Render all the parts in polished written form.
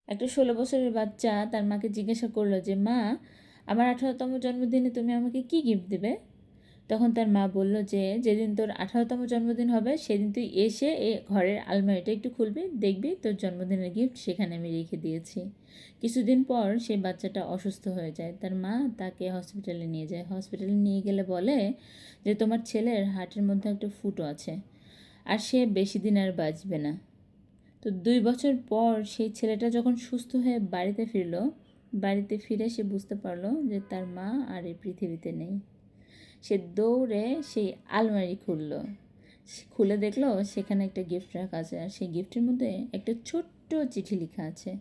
একটা ১৬ বছরের বাচ্চা তার মাকে জিজ্ঞাসা করলো যে, মা, আমার ১৮তম জন্মদিনে তুমি আমাকে কি গিফট দেবে? তখন তার মা বলল যে, যেদিন তোর ১৮তম জন্মদিন হবে সেদিন তুই এসে ঘরের আলমারিটা একটু খুলবি, দেখবি তোর জন্মদিনের গিফট সেখানে আমি রেখে দিয়েছি। কিছুদিন পর সেই বাচ্চাটা অসুস্থ হয়ে যায়। তার মা তাকে হসপিটালে নিয়ে যায়। হসপিটালে নিয়ে গেলে বলে যে, তোমার ছেলের হার্টের মধ্যে একটা ফুটো আছে, আর সে বেশি দিন আর বাঁচবে না। তো ২ বছর পর সেই ছেলেটা যখন সুস্থ হয়ে বাড়িতে ফিরল, বাড়িতে ফিরে সে বুঝতে পারলো যে তার মা আর এই পৃথিবীতে নেই। সে দৌড়ে সেই আলমারি খুলে দেখলো সেখানে একটা গিফট রাখা আছে, আর সেই গিফটের মধ্যে একটা ছোট্ট চিঠি লেখা আছে।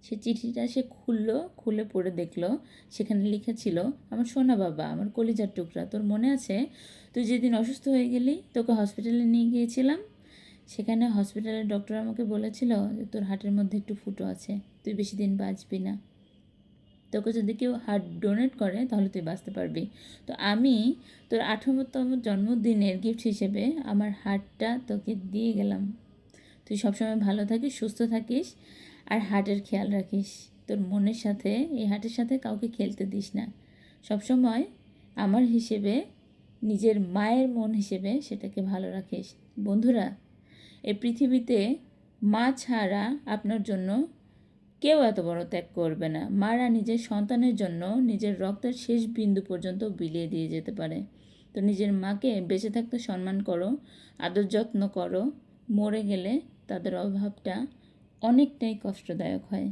সে চিঠিটা সে খুলে পড়ে দেখলো সেখানে লেখা ছিল, আমার সোনা বাবা, আমার কলিজার টুকরা, তোর মনে আছে তুই যেদিন অসুস্থ হয়ে গেলি, তোকে হসপিটালে নিয়ে গিয়েছিলাম, সেখানে হসপিটালের ডক্টর আমাকে বলেছিল যে তোর হার্টের মধ্যে একটু ফুটো আছে, তুই বেশি দিন বাঁচবি না, তোকে যদি কেউ হার্ট ডোনেট করে তাহলে তুই বাঁচতে পারবি। তো আমি তোর ১৮তম জন্মদিনের গিফট হিসেবে আমার হার্টটা তোকে দিয়ে গেলাম। তুই সবসময় ভালো থাকিস, সুস্থ থাকিস, আর হার্টের খেয়াল রাখিস। তোর মনের সাথে, এই হার্টের সাথে কাউকে খেলতে দিস না। সবসময় আমার হিসেবে, নিজের মায়ের মন হিসেবে সেটাকে ভালো রাখিস। বন্ধুরা, এই পৃথিবীতে মা ছাড়া আপনার জন্য কেউ এত বড় ত্যাগ করবে না। মারা নিজের সন্তানের জন্য নিজের রক্তের শেষ বিন্দু পর্যন্ত বিলিয়ে দিয়ে যেতে পারে। তো নিজের মাকে বেঁচে থাকতে সম্মান করো, আদর যত্ন করো। মরে গেলে তাদের অভাবটা অনেকটাই কষ্টদায়ক হয়।